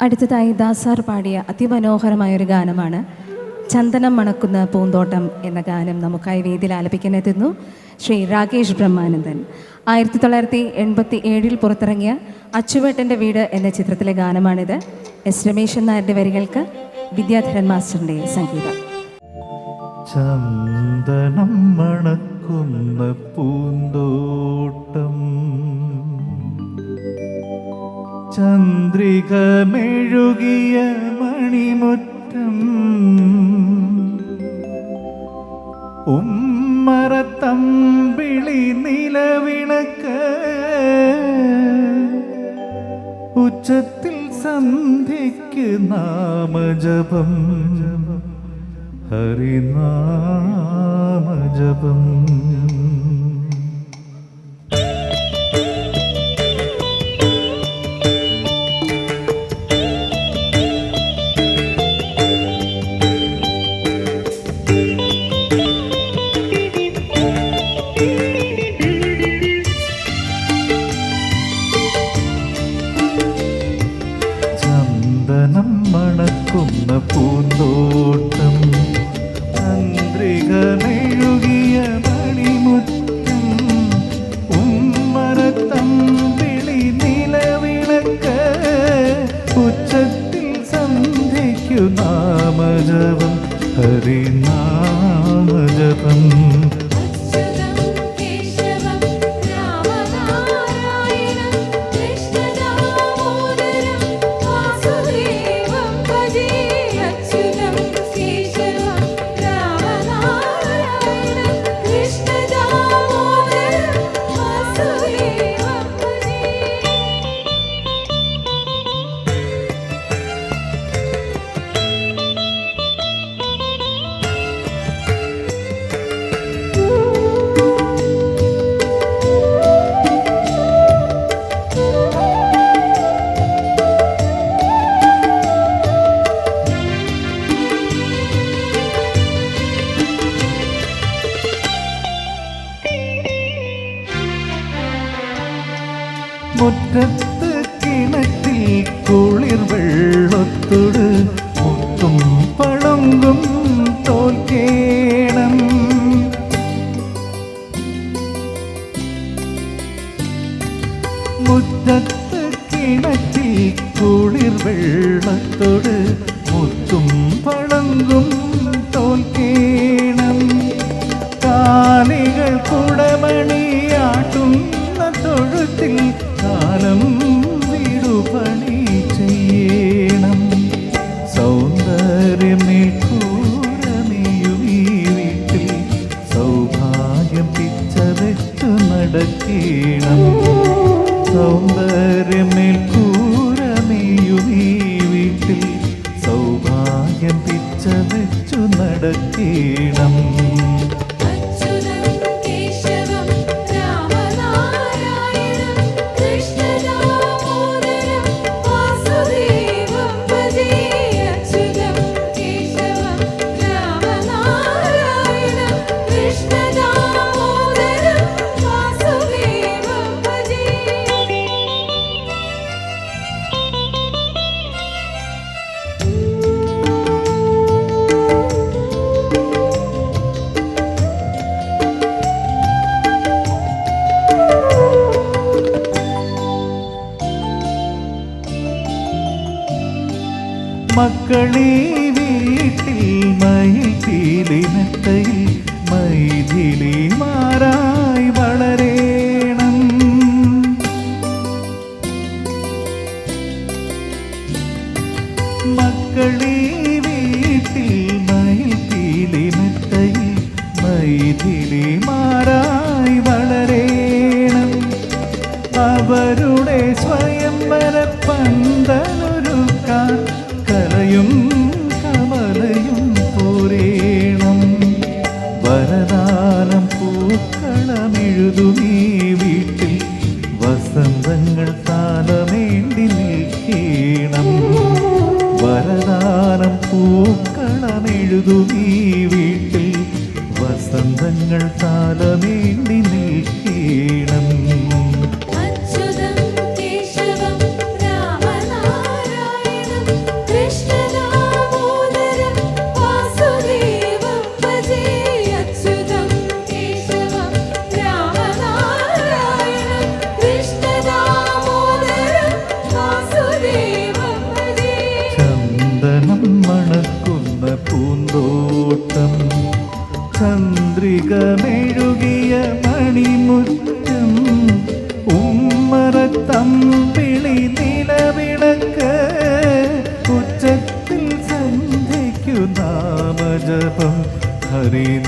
അടുത്തതായി ദാസാർ പാടിയ അതിമനോഹരമായൊരു ഗാനമാണ് ചന്ദനം മണക്കുന്ന പൂന്തോട്ടം എന്ന ഗാനം നമുക്കായി വേദിയിൽ ആലപിക്കാനെത്തുന്നു ശ്രീ രാകേഷ് ബ്രഹ്മാനന്ദൻ. 1987 പുറത്തിറങ്ങിയ അച്ചുവേട്ടൻ്റെ വീട് എന്ന ചിത്രത്തിലെ ഗാനമാണിത്. എസ് രമേശൻ നായരുടെ വരികൾക്ക് വിദ്യാധരൻ മാസ്റ്ററിൻ്റെ സംഗീതം. ചന്ദനം മണക്കുന്ന പൂന്തോട്ടം, ചന്ദ്രിക മെഴുകിയ മണിമുറ്റം, ഉമ്മറത്തമ്പിളി നിലവിളക്ക്, ഉച്ചത്തിൽ സന്ധ്യയ്ക്ക് നാമജപം, ഹരിനാമജപം. ചന്ദനം മണക്കുന്ന പൂന്തോട്ടം, ചന്ദ്രിക മെഴുകിയ മണിമുറ്റം, ഉമ്മറത്തമ്പിളി നിലവിളക്ക്, ഉച്ചത്തിൽ സന്ധ്യയ്ക്കു നാമജപം, ഹരിനാമജപം. മുറ്റത്ത് കിണറ്റിൽ കുളിർ വെള്ളത്തൊട്, മുത്തും പളുങ്കും തോൽക്കേണം, മുറ്റത്ത് കിണറ്റിൽ കുളിർ വെള്ളത്തൊട്, മുത്തും പളുങ്കും തോൽക്കേണം, കാലികൾ കുടമണിയാട്ടുന്ന തൊഴുത്തിൽ കാലം വീടുപണി ചെയ്യണം, സൗന്ദര്യമേൽക്കൂരമേയും ഈ വീട്ടിൽ സൗഭാഗ്യം പിച്ച വെച്ചു നടക്കണം, സൗന്ദര്യമേൽക്കൂരമേയും ഈ വീട്ടിൽ സൗഭാഗ്യം പിച്ച വെച്ചു നടക്കണം. മക്കളീ വീട്ടിൽ മൈഥിലിനത്തയിൽ മൈഥിലിമാരായി വളരേണം, മക്കളീ വീട്ടിൽ മൈഥിലിനത്തയിൽ മൈഥിലിമാരായി വളരേണം, അവരുടെ സ്വയംവര പന്തലൊരുക്കാൻ കലയും കമലയും പോരേണം, വരദാനം പൂക്കളമെഴുതുമീ വീട്ടിൽ വസന്തങ്ങൾ താലമേണ്ടി നിൽക്കണം, വരദാനം പൂക്കളമെഴുതുമീ വീട്ടിൽ വസന്തങ്ങൾ താലമേണ്ടി നിൽക്കണം. അച്യുതം കേശവം രാമനാരായണം ചന്ദ്രികമെഴുകിയ മണിമുറ്റം ഉമ്മറത്തമ്പിളി നിലവിളക്ക് ഉച്ചത്തിൽ സന്ധ്യയ്ക്കു നാമജപം ഹരിനാമജപം